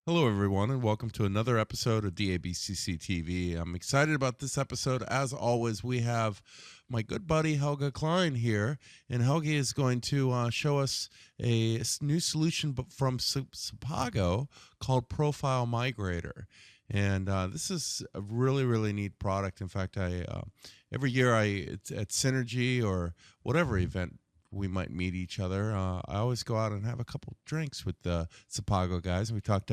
Hello, everyone, and welcome to another episode of DABCC TV. I'm excited about this episode. As always, we have my good buddy Helge Klein here, and Helge is going to show us a new solution from sepago called Profile Migrator. And this is a really, really neat product. In fact, I every year at Synergy or whatever event we might meet each other. I always go out and have a couple drinks with the sepago guys, and we talk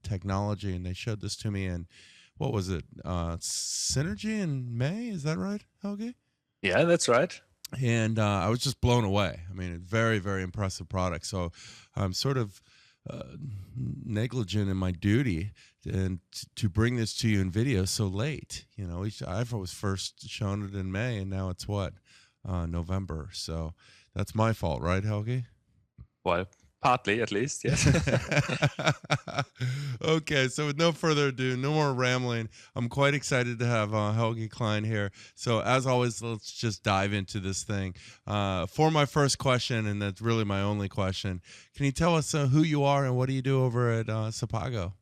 technology. And they showed this to me, and what was it? Synergy in May, is that right, Helge? Yeah, that's right. And I was just blown away. I mean, a very, very impressive product. So I'm sort of negligent in my duty and to bring this to you in video so late. You know, I was first shown it in May, and now it's what? November. So that's my fault, right, Helge? Well, partly at least, yes. Okay, so with no further ado, no more rambling. I'm quite excited to have Helge Klein here. So as always, let's just dive into this thing. For my first question, and that's really my only question, can you tell us who you are and what do you do over at sepago?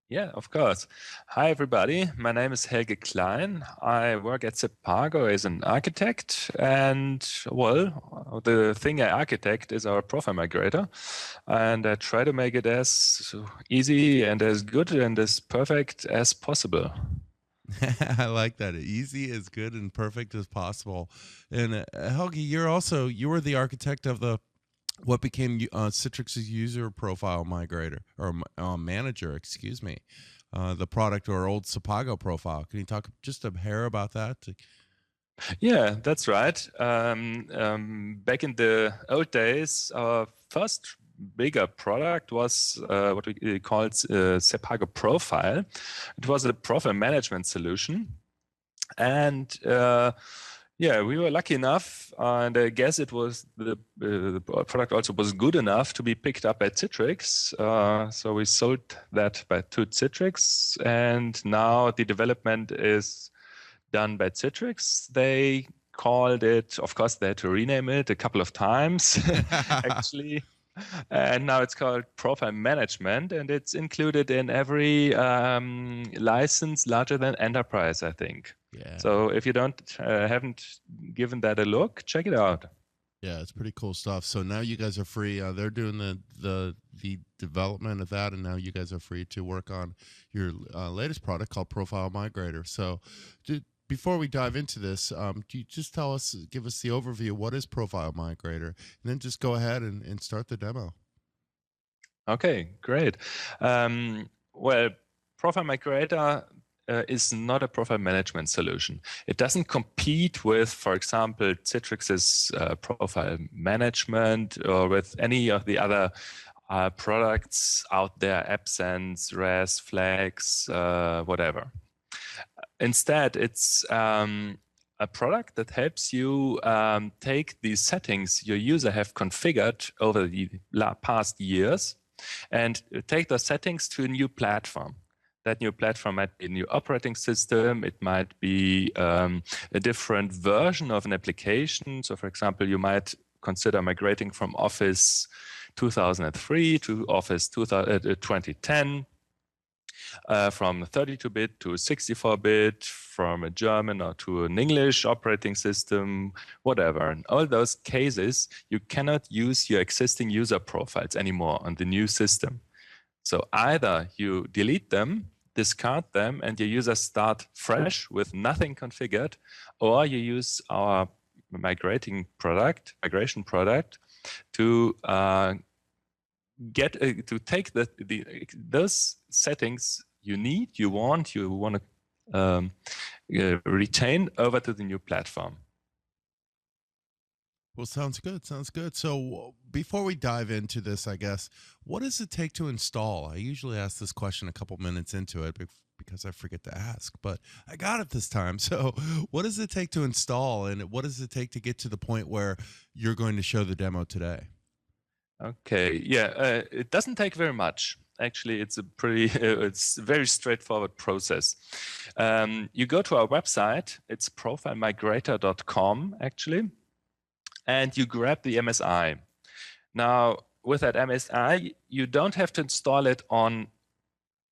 Yeah, of course. Hi, everybody. My name is Helge Klein. I work at sepago as an architect. And, well, the thing I architect is our Profile Migrator. And I try to make it as easy and as good and as perfect as possible. I like that. Easy, as good, and perfect as possible. And Helge, you were the architect of what became Citrix's user profile migrator or manager, excuse me, the product or old sepago profile. Can you talk just a hair about that? Yeah, that's right. Back in the old days, our first bigger product was what we called sepago Profile. It was a profile management solution. And yeah, we were lucky enough, and I guess it was the product also was good enough to be picked up by Citrix. So we sold that to Citrix, and now the development is done by Citrix. They called it, of course, they had to rename it a couple of times, actually. And now it's called Profile Management, and it's included in every license larger than Enterprise, I think. Yeah. So if you haven't given that a look, check it out. Yeah, it's pretty cool stuff. So now you guys are free. They're doing the development of that, and now you guys are free to work on your latest product called Profile Migrator. So, before we dive into this, do you just give us the overview? What is Profile Migrator? And then just go ahead and start the demo. Okay, great. Well, Profile Migrator is not a profile management solution. It doesn't compete with, for example, Citrix's profile management or with any of the other products out there, Absence, RES, Flags, whatever. Instead, it's a product that helps you take the settings your user have configured over the past years and take those settings to a new platform. That new platform might be a new operating system. It might be a different version of an application. So, for example, you might consider migrating from Office 2003 to Office 2010. From 32-bit to 64-bit, from a German or to an English operating system, whatever. In all those cases, you cannot use your existing user profiles anymore on the new system. So either you delete them, discard them, and your users start fresh with nothing configured, or you use our migration product to take those settings you want to retain over to the new platform. Well, sounds good. Sounds good. So before we dive into this, I guess, what does it take to install? I usually ask this question a couple minutes into it because I forget to ask, but I got it this time. So what does it take to install, and what does it take to get to the point where you're going to show the demo today? Okay, yeah, it doesn't take very much. Actually, it's a very straightforward process. You go to our website. It's profilemigrator.com, actually, and you grab the MSI. Now, with that MSI, you don't have to install it on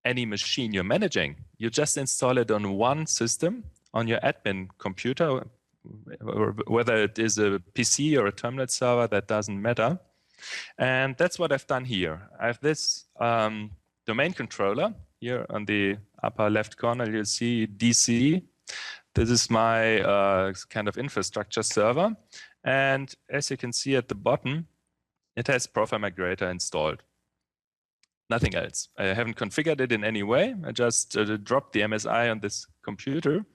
any machine you're managing. You just install it on one system on your admin computer, or whether it is a PC or a terminal server, that doesn't matter. And that's what I've done here. I have this domain controller here on the upper left corner. You'll see DC. This is my kind of infrastructure server. And as you can see at the bottom, it has Profile Migrator installed. Nothing else. I haven't configured it in any way. I just dropped the MSI on this computer.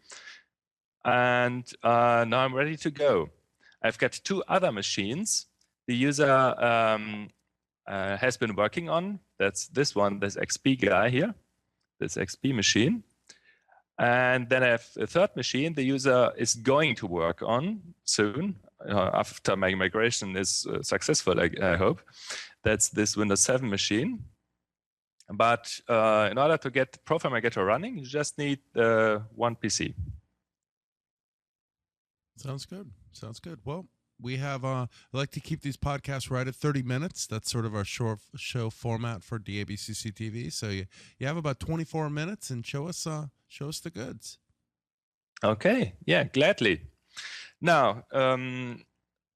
And now I'm ready to go. I've got two other machines the user has been working on. That's this one, this XP guy here, this XP machine. And then I have a third machine the user is going to work on soon, after my migration is successful, I hope. That's this Windows 7 machine. But in order to get Profile Migrator running, you just need one PC. Sounds good. Sounds good. Well, we have, I like to keep these podcasts right at 30 minutes. That's sort of our show format for DABCC TV. So you have about 24 minutes and show us the goods. Okay. Yeah, gladly. Now,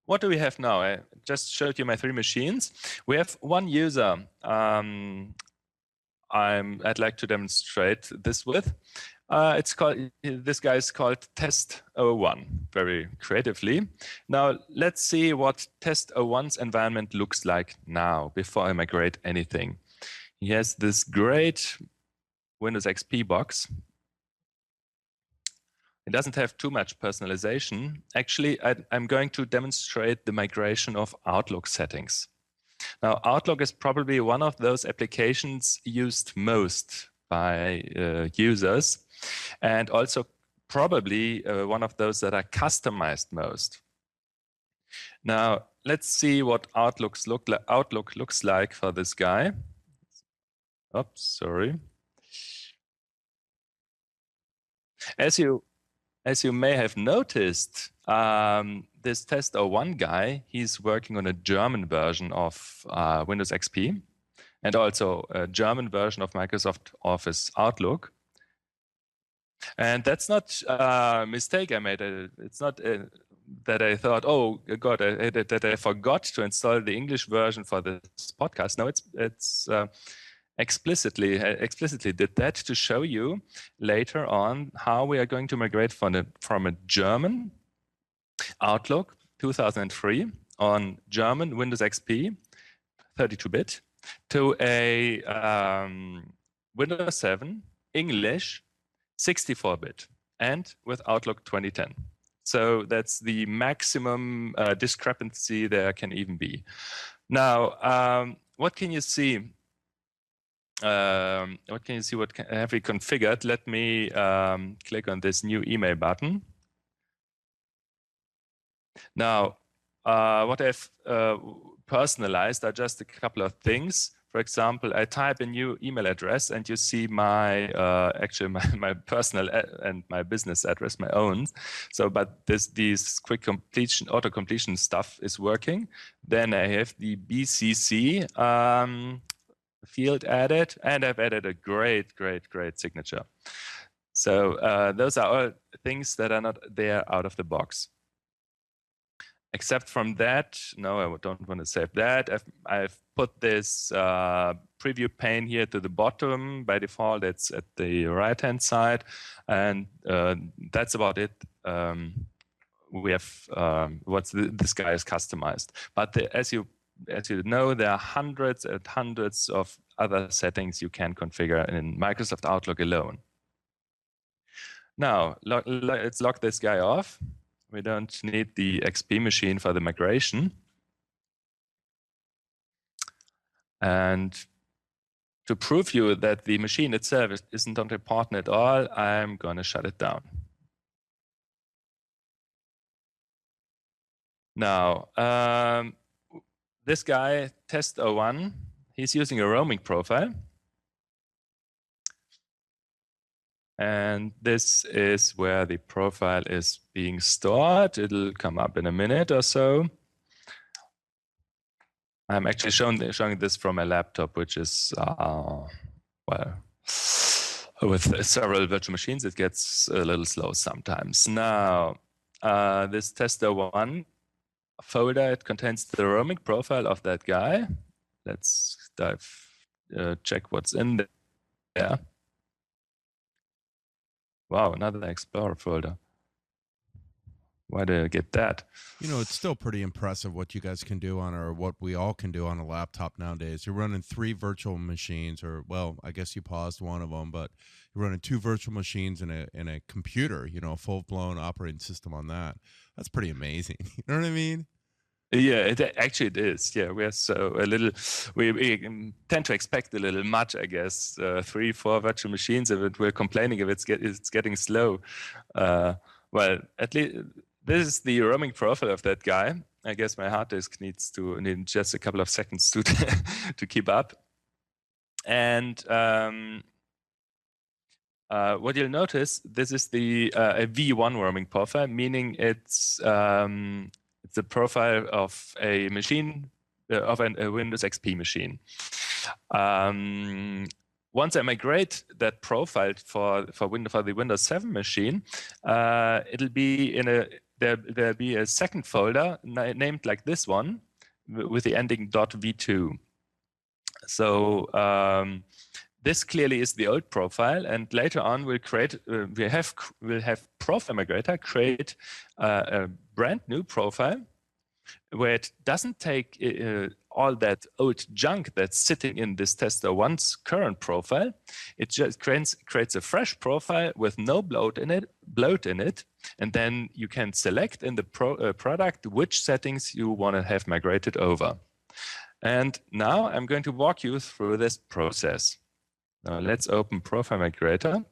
what do we have now? I just showed you my three machines. We have one user I'd like to demonstrate this with. This guy is called Test01, very creatively. Now, let's see what Test01's environment looks like now, before I migrate anything. He has this great Windows XP box. It doesn't have too much personalization. Actually, I'm going to demonstrate the migration of Outlook settings. Now, Outlook is probably one of those applications used most by users, and also probably one of those that are customized most. Now, let's see what Outlook looks like for this guy. Oops, sorry. As you may have noticed, this Test01 guy, he's working on a German version of Windows XP and also a German version of Microsoft Office Outlook. And that's not a mistake I made. It's not that I thought, oh God, that I forgot to install the English version for this podcast. No, it's explicitly did that to show you later on how we are going to migrate from a German Outlook 2003 on German Windows XP 32-bit to a Windows 7 English 64-bit and with Outlook 2010. So that's the maximum discrepancy there can even be. Now, what can you see? What have we configured? Let me click on this new email button. Now, what I've personalized are just a couple of things. For example, I type a new email address and you see my personal and my business address, my own. So, but these quick completion, auto completion stuff is working. Then I have the BCC field added, and I've added a great signature. So those are all things that are not there out of the box. Except from that, no, I don't want to save that. I've put this preview pane here to the bottom. By default, it's at the right-hand side. And that's about it. We have this guy is customized. But as you know, there are hundreds and hundreds of other settings you can configure in Microsoft Outlook alone. Now, let's lock this guy off. We don't need the XP machine for the migration. And to prove you that the machine itself isn't important at all, I'm going to shut it down. Now, this guy, Test01, he's using a roaming profile. And this is where the profile is being stored. It'll come up in a minute or so. I'm actually showing this from a laptop, which is well, with several virtual machines. It gets a little slow sometimes. Now, this tester1 folder, it contains the roaming profile of that guy. Let's check what's in there. Wow, another Explorer folder. Why did I get that? You know, it's still pretty impressive what you guys can do on, or what we all can do on a laptop nowadays. You're running 3 virtual machines, or, well, I guess you paused one of them, but you're running 2 virtual machines in a computer, you know, a full-blown operating system on that. That's pretty amazing. You know what I mean? Yeah, it is. Yeah, we are so a little. We tend to expect a little much, I guess. 3, 4 virtual machines. If we're complaining if it's getting slow, well, at least this is the roaming profile of that guy. I guess my hard disk needs just a couple of seconds to to keep up. And what you'll notice, this is the a V1 roaming profile, meaning it's the profile of a machine, of a Windows XP machine. Once I migrate that profile for the Windows 7 machine, it'll be there'll be a second folder named like this one with the ending .v2. So this clearly is the old profile, and later on we'll have Profile Migrator create a brand new profile where it doesn't take all that old junk that's sitting in this tester1's current profile. It just creates a fresh profile with no bloat in it, and then you can select in the product which settings you want to have migrated over. And now I'm going to walk you through this process. Now let's open Profile Migrator.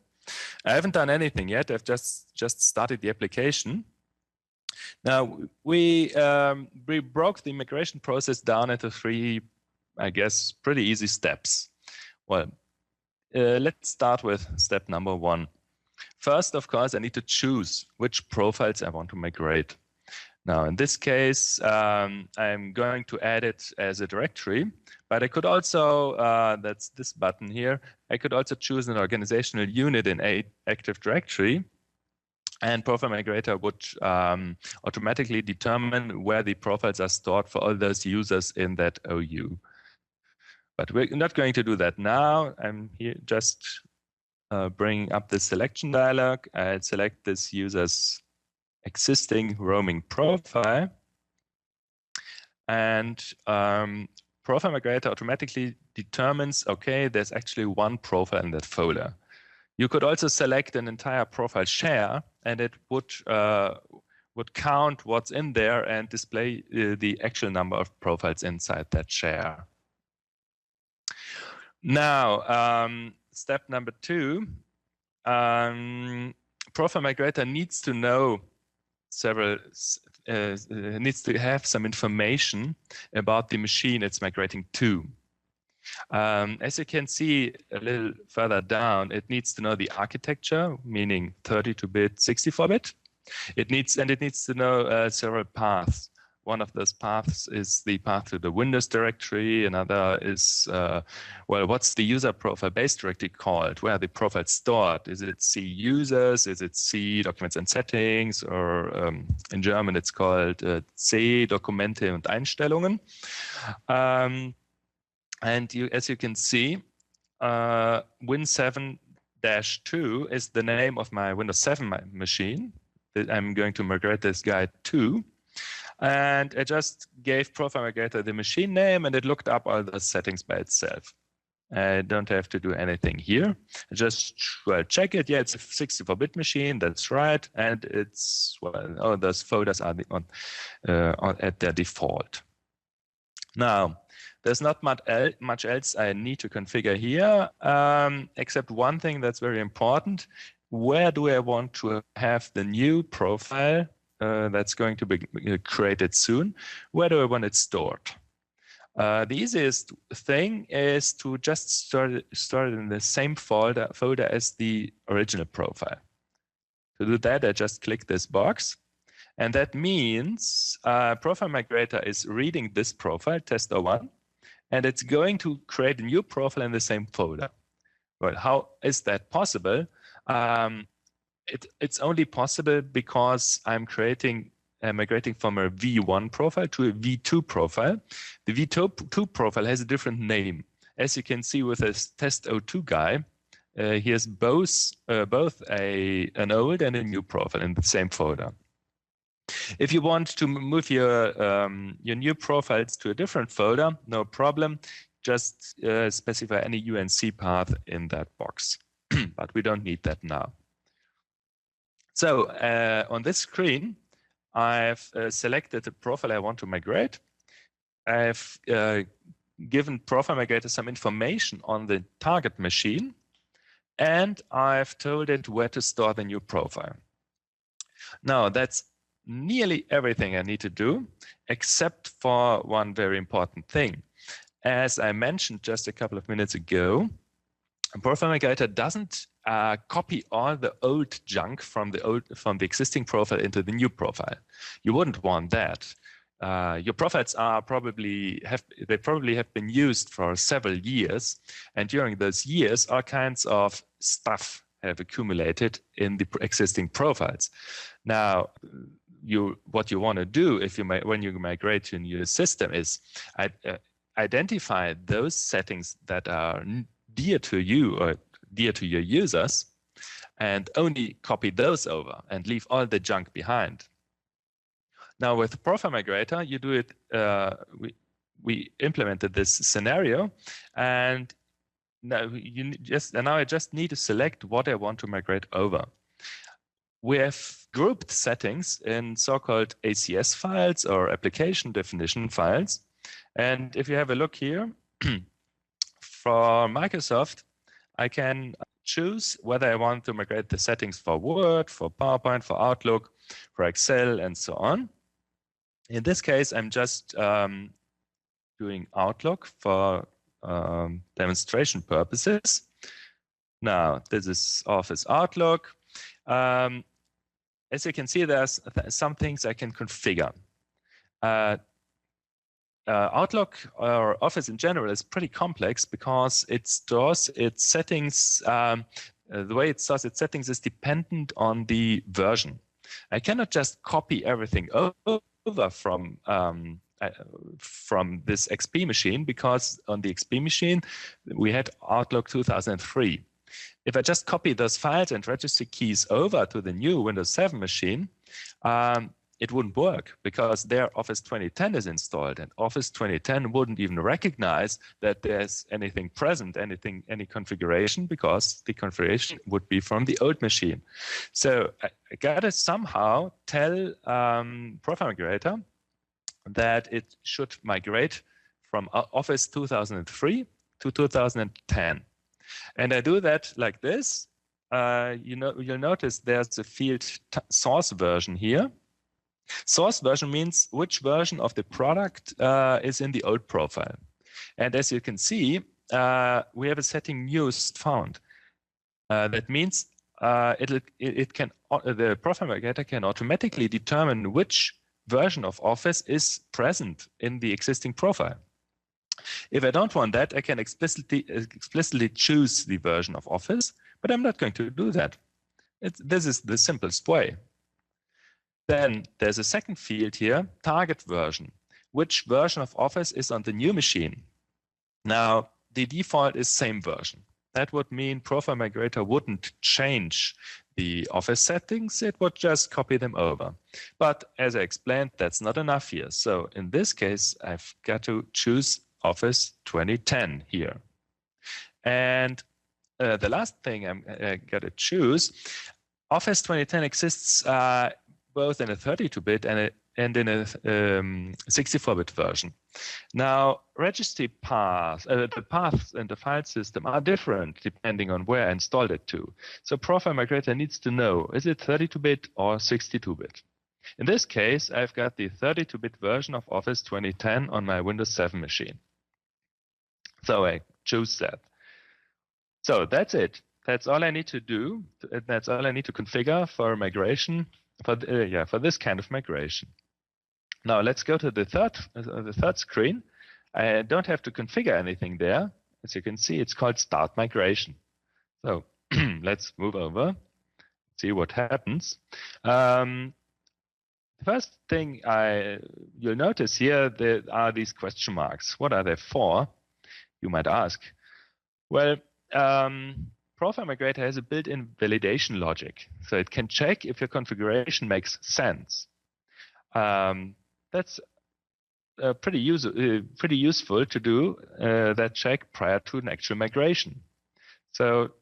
I haven't done anything yet. I've just started the application. Now we broke the migration process down into 3, I guess, pretty easy steps. Well, let's start with step number 1. First, of course, I need to choose which profiles I want to migrate. Now, in this case, I'm going to add it as a directory, but I could also, that's this button here, I could also choose an organizational unit in Active Directory, and Profile Migrator would automatically determine where the profiles are stored for all those users in that OU. But we're not going to do that now. I'm here just bringing up the selection dialog. I'll select this user's existing roaming profile, and Profile Migrator automatically determines, okay, there's actually 1 profile in that folder. You could also select an entire profile share, and it would count what's in there and display the actual number of profiles inside that share. Now, step number 2, Profile Migrator needs to know needs to have some information about the machine it's migrating to. As you can see a little further down, it needs to know the architecture, meaning 32-bit, 64-bit. It needs to know several paths. One of those paths is the path to the Windows directory. Another is, well, what's the user profile base directory called? Where are the profiles stored? Is it C users? Is it C documents and settings? Or in German, it's called C Dokumente und Einstellungen. And as you can see, Win7-2 is the name of my Windows 7 machine that I'm going to migrate this guy to. And I just gave Profile Migrator the machine name, and it looked up all the settings by itself. I don't have to do anything here. I just check it. Yeah, it's a 64-bit machine. That's right. And it's, well, all those folders are at their default. Now, there's not much else I need to configure here, except one thing that's very important. Where do I want to have the new profile that's going to be created soon? Where do I want it stored? The easiest thing is to just store it in the same folder as the original profile. To do that, I just click this box, And that means Profile Migrator is reading this profile, test01, and it's going to create a new profile in the same folder. Well, how is that possible? It's only possible because I'm migrating from a V1 profile to a V2 profile. The V2 profile has a different name. As you can see with this test02 guy, he has both an old and a new profile in the same folder. If you want to move your new profiles to a different folder, no problem. Just specify any UNC path in that box. But we don't need that now. So on this screen, I've selected the profile I want to migrate. I've given Profile Migrator some information on the target machine, and I've told it where to store the new profile. Now, that's nearly everything I need to do, except for one very important thing. As I mentioned just a couple of minutes ago, Profile Migrator doesn't copy all the old junk from the existing profile into the new profile. You wouldn't want that. Your profiles probably have been used for several years, and during those years, all kinds of stuff have accumulated in the existing profiles. Now, what you want to do when you migrate to a new system is identify those settings that are dear to you or dear to your users, and only copy those over and leave all the junk behind. Now with Profile Migrator, you do it. We implemented this scenario, and now I just need to select what I want to migrate over. We have grouped settings in so-called ACS files or application definition files, and if you have a look here, for Microsoft, I can choose whether I want to migrate the settings for Word, for PowerPoint, for Outlook, for Excel, and so on. In this case, I'm just doing Outlook for demonstration purposes. Now, this is Office Outlook. As you can see, there's some things I can configure. Outlook or Office in general is pretty complex because it stores its settings. The way it stores its settings is dependent on the version. I cannot just copy everything over from this XP machine, because on the XP machine we had Outlook 2003. If I just copy those files and register keys over to the new Windows 7 machine, it wouldn't work, because their Office 2010 is installed, and Office 2010 wouldn't even recognize that there's anything present, any configuration, because the configuration would be from the old machine. So I gotta somehow tell Profile Migrator that it should migrate from Office 2003 to 2010. And I do that like this. You'll notice there's a field source version here. Source version means which version of the product is in the old profile. And as you can see, we have a setting newest found. That means the Profile Migrator can automatically determine which version of Office is present in the existing profile. If I don't want that, I can explicitly choose the version of Office, but I'm not going to do that. This is the simplest way. Then there's a second field here, target version. Which version of Office is on the new machine? Now, the default is same version. That would mean Profile Migrator wouldn't change the Office settings, it would just copy them over. But as I explained, that's not enough here. So in this case, I've got to choose Office 2010 here. And the last thing I'm got to choose, Office 2010 exists both in a 32-bit and in a 64-bit version. Now, registry paths, the paths in the file system are different depending on where I installed it to. So Profile Migrator needs to know, is it 32-bit or 62-bit? In this case, I've got the 32-bit version of Office 2010 on my Windows 7 machine. So I choose that. So that's it. That's all I need to do. That's all I need to configure for migration for this kind of migration. Now let's go to the third screen. I don't have to configure anything there. As you can see, it's called Start Migration. So let's move over, see what happens. The first thing you'll notice here, there are these question marks. What are they for? You might ask. Well, Profile Migrator has a built-in validation logic, so it can check if your configuration makes sense. That's pretty useful to do that check prior to an actual migration. So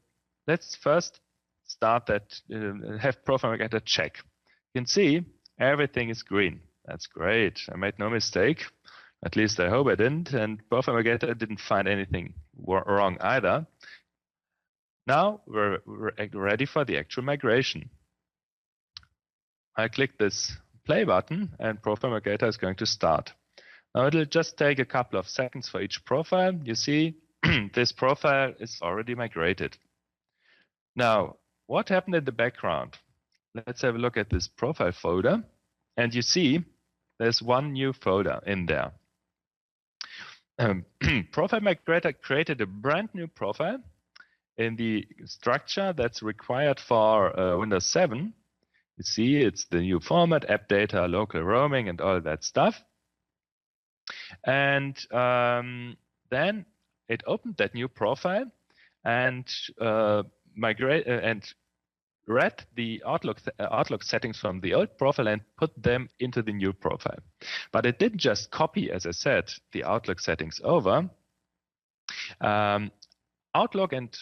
let's first start that, have Profile Migrator check. You can see everything is green. That's great. I made no mistake. At least I hope I didn't. And Profile Migrator didn't find anything wrong either. Now we're ready for the actual migration. I click this play button and Profile Migrator is going to start. Now it'll just take a couple of seconds for each profile. You see this profile is already migrated. Now, what happened in the background? Let's have a look at this profile folder. And you see there's one new folder in there. Profile Migrator created a brand new profile in the structure that's required for Windows 7. You see, it's the new format, app data, local roaming, and all that stuff. And then it opened that new profile and read the Outlook settings from the old profile and put them into the new profile. But it didn't just copy, as I said, the Outlook settings over. Outlook and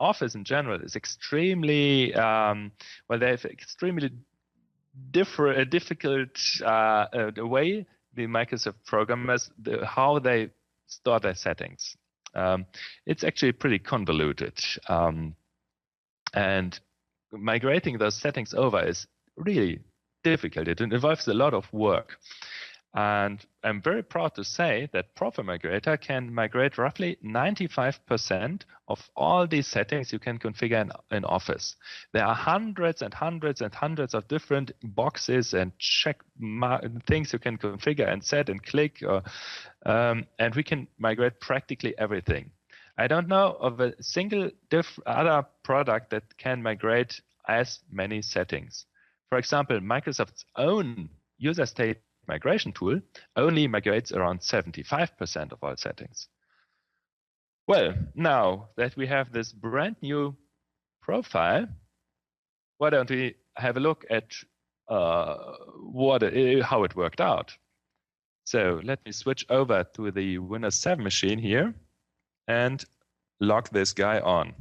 Office in general is extremely they have extremely difficult the way the Microsoft programmers how they store their settings. It's actually pretty convoluted, and migrating those settings over is really difficult. It involves a lot of work. And I'm very proud to say that Profile Migrator can migrate roughly 95% of all these settings you can configure in Office. There are hundreds and hundreds and hundreds of different boxes and things you can configure and set and click, and we can migrate practically everything. I don't know of a single other product that can migrate as many settings. For example, Microsoft's own user state migration tool only migrates around 75% of all settings. Well, now that we have this brand new profile, why don't we have a look at how it worked out? So let me switch over to the Windows 7 machine here and log this guy on.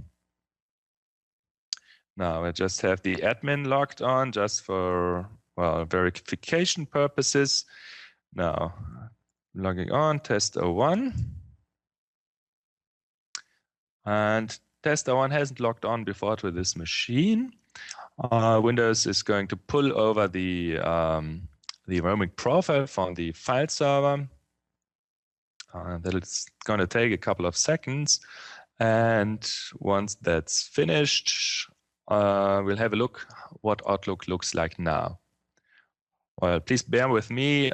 Now I just have the admin logged on just for verification purposes. Now logging on, test 01. And test 01 hasn't logged on before to this machine. Windows is going to pull over the roaming profile from the file server. That's going to take a couple of seconds. And once that's finished, we'll have a look what Outlook looks like now. Well, please bear with me.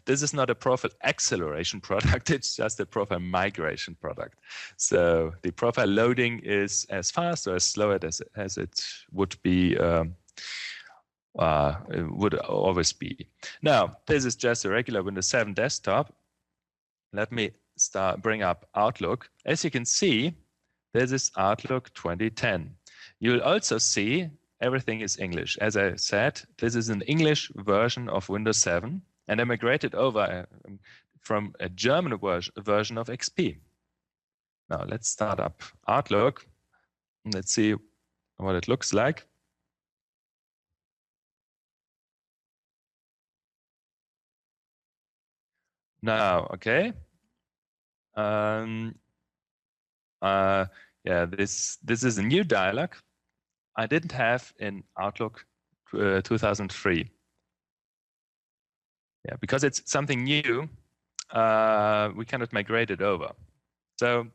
This is not a profile acceleration product. It's just a profile migration product. So the profile loading is as fast or as slow as it would be, would always be. Now, this is just a regular Windows 7 desktop. Let me bring up Outlook. As you can see, this is Outlook 2010. You'll also see everything is English. As I said, this is an English version of Windows 7, and I migrated over from a German version of XP. Now let's start up Outlook. Let's see what it looks like. Now, okay. Yeah, this is a new dialog I didn't have in Outlook 2003. Yeah, because it's something new, we cannot migrate it over. So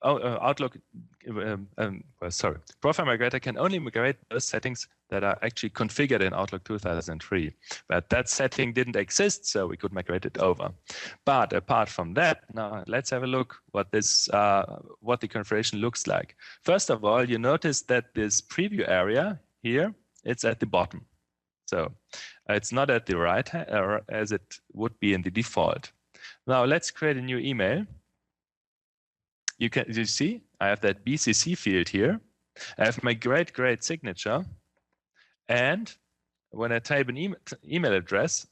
Outlook Profile Migrator can only migrate those settings that are actually configured in Outlook 2003. But that setting didn't exist, so we could migrate it over. But apart from that, now let's have a look what the configuration looks like. First of all, you notice that this preview area here, it's at the bottom. So it's not at the right as it would be in the default. Now let's create a new email. You see, I have that BCC field here. I have my great signature. And when I type an email address,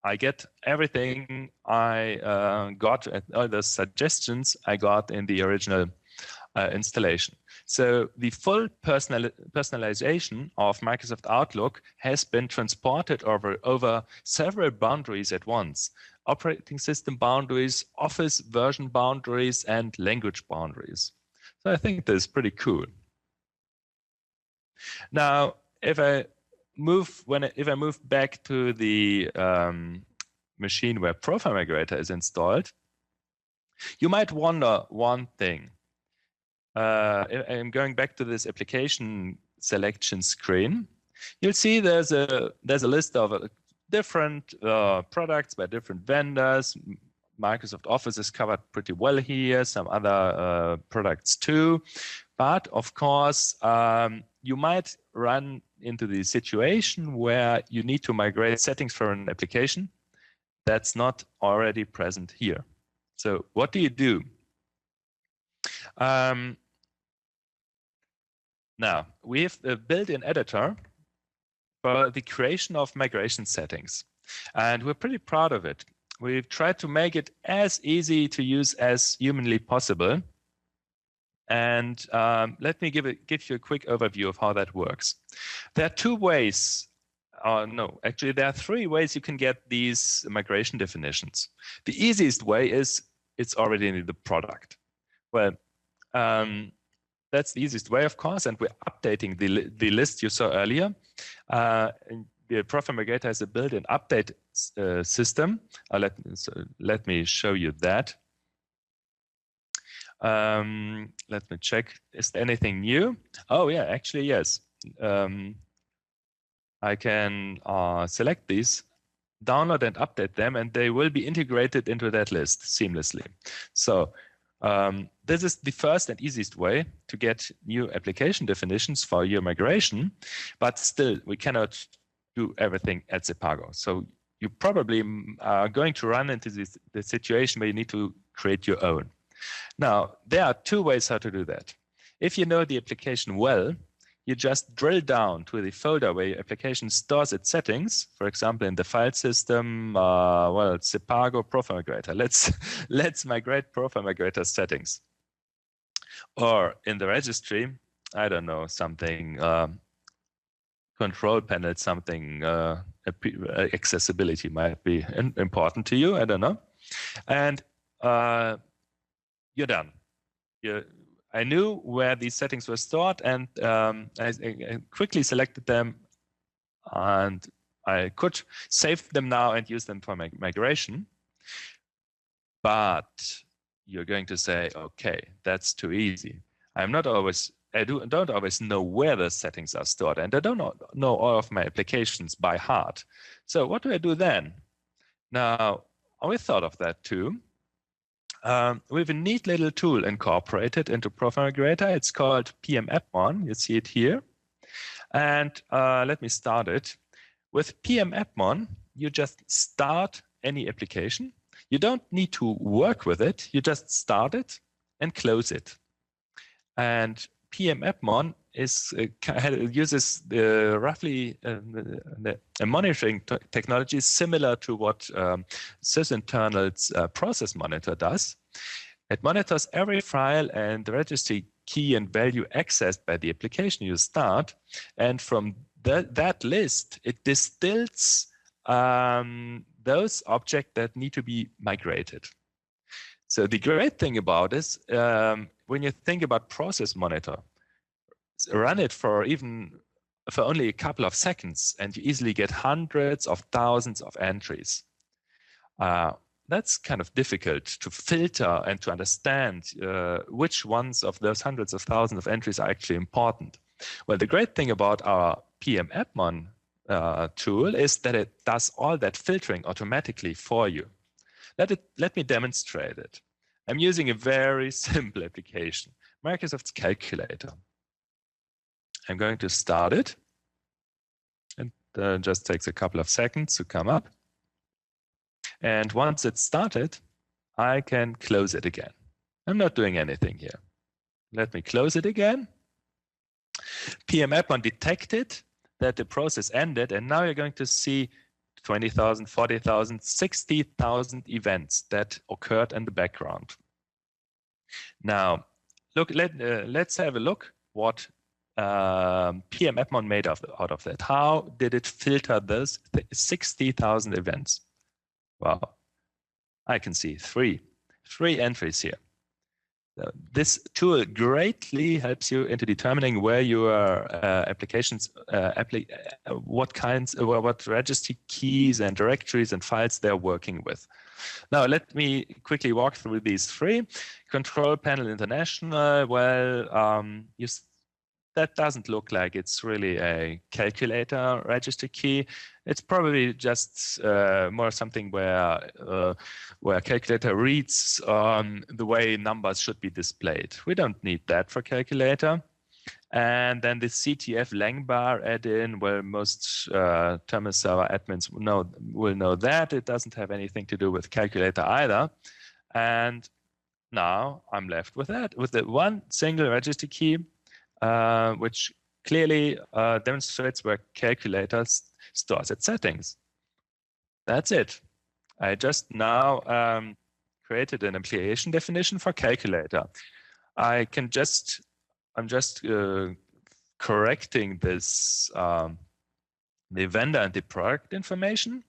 I get everything I got, all the suggestions I got in the original installation. So the full personalization of Microsoft Outlook has been transported over several boundaries at once: operating system boundaries, Office version boundaries, and language boundaries. So I think this is pretty cool. Now, if I move back to the machine where Profile Migrator is installed, you might wonder one thing. I'm going back to this application selection screen. You'll see there's a list of different products by different vendors. Microsoft Office is covered pretty well here, some other products too. But of course, you might run into the situation where you need to migrate settings for an application that's not already present here. So what do you do? Now, we have a built-in editor for the creation of migration settings, and we're pretty proud of it. We've tried to make it as easy to use as humanly possible. And let me give you a quick overview of how that works. There are two ways, actually there are three ways you can get these migration definitions. The easiest way is it's already in the product. Well, that's the easiest way, of course, and we're updating the list you saw earlier. The Profile Migrator has a built-in update system. Let me show you that. Let me check. Is there anything new? Oh yeah, actually yes. I can select these, download and update them, and they will be integrated into that list seamlessly. So this is the first and easiest way to get new application definitions for your migration, but still we cannot do everything at sepago. So you probably are going to run into the situation where you need to create your own. Now, there are two ways how to do that. If you know the application well, you just drill down to the folder where your application stores its settings. For example, in the file system, sepago Profile Migrator. Let's migrate Profile Migrator settings. Or in the registry, I don't know, something control panel, something accessibility might be important to you. I don't know, and you're done. I knew where these settings were stored, and I quickly selected them, and I could save them now and use them for migration. But you're going to say, okay, that's too easy. I don't always know where the settings are stored, and I don't know all of my applications by heart. So what do I do then? Now, we thought of that too. We have a neat little tool incorporated into Profile Migrator. It's called PM-Appmon. You see it here. And let me start it. With PM-Appmon, you just start any application. You don't need to work with it. You just start it and close it. And PM-Appmon uses roughly a monitoring technology similar to what sysinternal's process monitor does. It monitors every file and the registry key and value accessed by the application you start, and from that list, it distills those objects that need to be migrated. So the great thing about this, when you think about process monitor, run it for only a couple of seconds, and you easily get hundreds of thousands of entries. that's kind of difficult to filter and to understand which ones of those hundreds of thousands of entries are actually important. Well, the great thing about our PM-Admon tool is that it does all that filtering automatically for you. Let me demonstrate it. I'm using a very simple application, Microsoft's calculator. I'm going to start it, and just takes a couple of seconds to come up. And once it's started, I can close it again. I'm not doing anything here. Let me close it again. PM-Admon detected that the process ended, and now you're going to see 20,000, 40,000, 60,000 events that occurred in the background. Now, look. Let's have a look what PM-Admon made out of that. How did it filter those 60,000 events? Well, I can see three entries here. This tool greatly helps you into determining where your applications, what registry keys and directories and files they're working with. Now, let me quickly walk through these three. Control Panel International, well, that doesn't look like it's really a calculator registry key. It's probably just more something where calculator reads the way numbers should be displayed. We don't need that for calculator. And then the CTF Langbar add-in, well, most terminal server admins will know that. It doesn't have anything to do with calculator either. And now I'm left with that, with the one single registry key, which clearly demonstrates where calculator stores its settings. That's it. I just now created an application definition for calculator. I'm just correcting this, the vendor and the product information.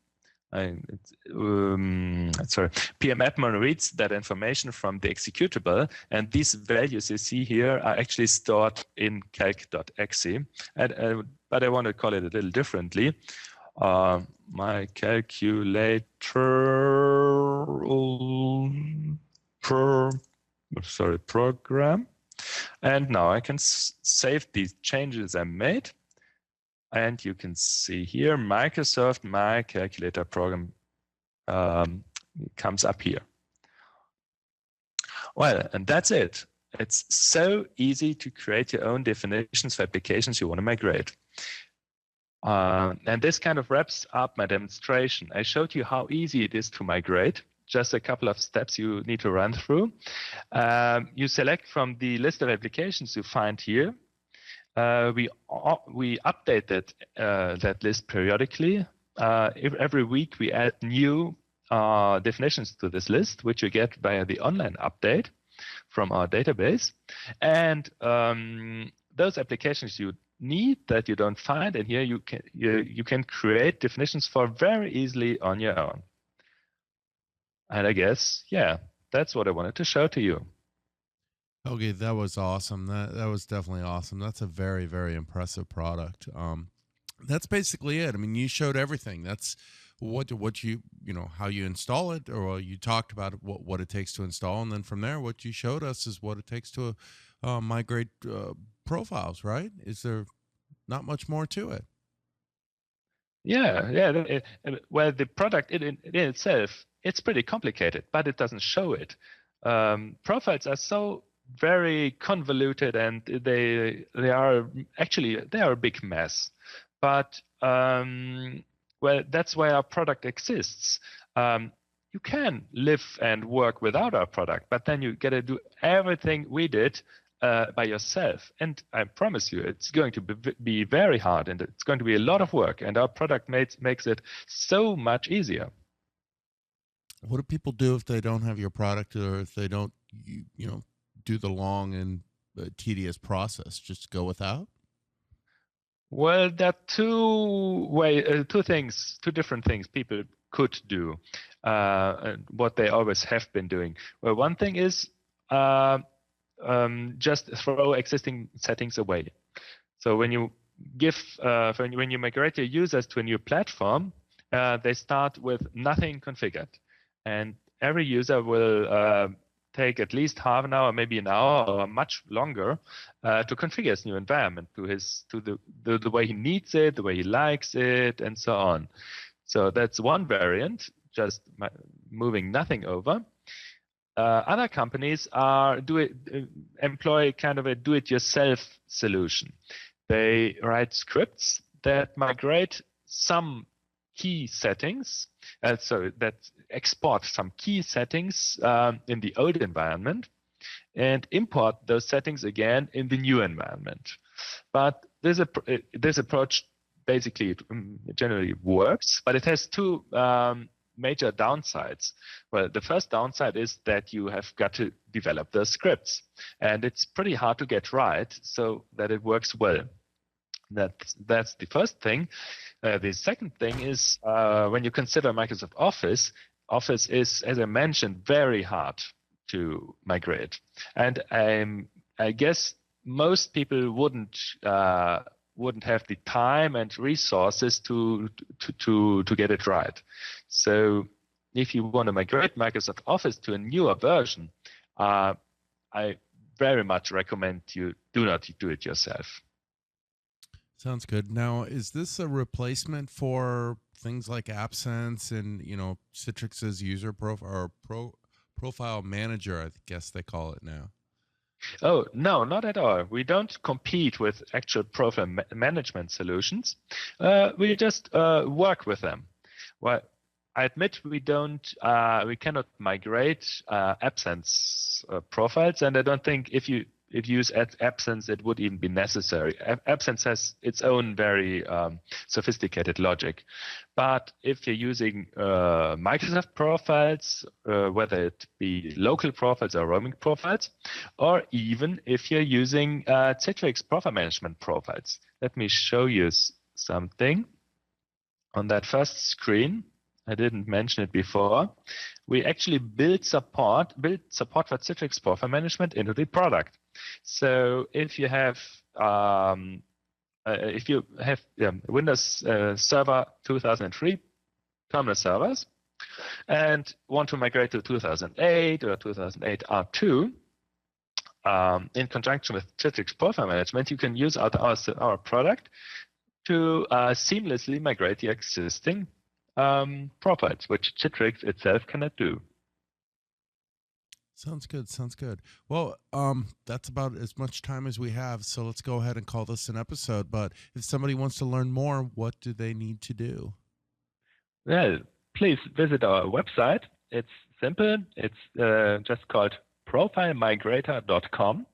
PM-Admon reads that information from the executable, and these values you see here are actually stored in calc.exe. But I want to call it a little differently. My calculator program. And now I can save these changes I made. And you can see here, Microsoft My Calculator program comes up here. Well, and that's it. It's so easy to create your own definitions for applications you want to migrate. And this kind of wraps up my demonstration. I showed you how easy it is to migrate. Just a couple of steps you need to run through. You select from the list of applications you find here. We update that list periodically. Every week we add new definitions to this list, which you get via the online update from our database. And those applications you need that you don't find, and here you can create definitions for very easily on your own. And I guess, yeah, that's what I wanted to show to you. Okay, that was awesome. That was definitely awesome. That's a very, very impressive product. That's basically it. I mean, you showed everything. That's what you how you install it, or you talked about what it takes to install, and then from there, what you showed us is what it takes to migrate profiles. Right? Is there not much more to it? Yeah. Well, the product in itself, it's pretty complicated, but it doesn't show it. Profiles are so very convoluted, and they are a big mess. But well, that's why our product exists. You can live and work without our product, but then you got to do everything we did by yourself. And I promise you, it's going to be very hard, and it's going to be a lot of work. And our product makes it so much easier. What do people do if they don't have your product, or if they don't, do the long and tedious process? Just go without? Well, there are two different things people could do, and what they always have been doing. Well, one thing is just throw existing settings away. So when you when you migrate your users to a new platform, they start with nothing configured. And every user will take at least half an hour, maybe an hour, or much longer to configure his new environment to the way he needs it, the way he likes it, and so on. So that's one variant, just moving nothing over. Other companies employ kind of a do-it-yourself solution. They write scripts that migrate some key settings, so that export some key settings in the old environment and import those settings again in the new environment. But this approach basically generally works, but it has two major downsides. Well, the first downside is that you have got to develop the scripts, and it's pretty hard to get right so that it works well. That's the first thing. The second thing is when you consider Microsoft Office, Office is, as I mentioned, very hard to migrate, and I guess most people wouldn't have the time and resources to get it right. So if you want to migrate Microsoft Office to a newer version, I very much recommend you do not do it yourself. Sounds good. Now, is this a replacement for things like AppSense and, Citrix's user profile or profile manager, I guess they call it now? Oh, no, not at all. We don't compete with actual profile management solutions. We just work with them. Well, I admit we cannot migrate AppSense profiles, and I don't think if you use AppSense, it would even be necessary. AppSense has its own very sophisticated logic. But if you're using Microsoft profiles, whether it be local profiles or roaming profiles, or even if you're using Citrix profile management profiles, let me show you something. On that first screen, I didn't mention it before, we actually built support for Citrix profile management into the product. So if you have Windows Server 2003 terminal servers and want to migrate to 2008 or 2008 R2, in conjunction with Citrix profile management, you can use our product to seamlessly migrate the existing profiles, which Citrix itself cannot do. Sounds good. Sounds good. Well, that's about as much time as we have, so let's go ahead and call this an episode. But if somebody wants to learn more, what do they need to do? Well, please visit our website. It's simple. It's just called profilemigrator.com.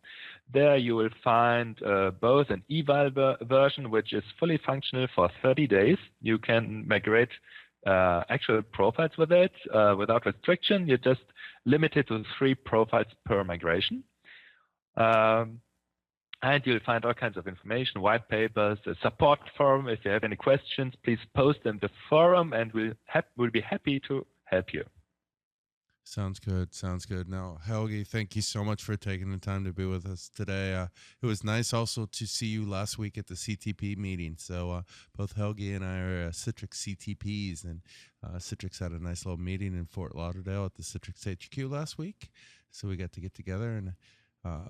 There you will find both an eval version, which is fully functional for 30 days. You can migrate actual profiles with it without restriction. You just limit it to 3 profiles per migration. And you'll find all kinds of information, white papers, a support forum. If you have any questions, please post in the forum, and we'll be happy to help you. Sounds good. Sounds good. Now, Helge, thank you so much for taking the time to be with us today. It was nice also to see you last week at the CTP meeting. So both Helge and I are Citrix CTPs, and Citrix had a nice little meeting in Fort Lauderdale at the Citrix HQ last week. So we got to get together and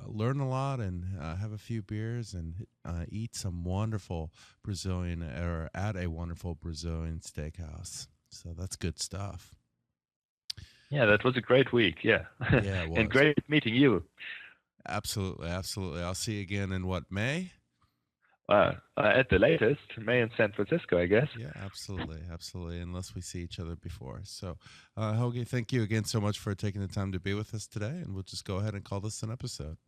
learn a lot and have a few beers and eat some wonderful Brazilian, or at a wonderful Brazilian steakhouse. So that's good stuff. Yeah, that was a great week. Yeah, yeah, it was. And great meeting you. Absolutely, absolutely. I'll see you again in what, May? At the latest, May in San Francisco, I guess. Yeah, absolutely, absolutely. Unless we see each other before. So, Helge, thank you again so much for taking the time to be with us today, and we'll just go ahead and call this an episode.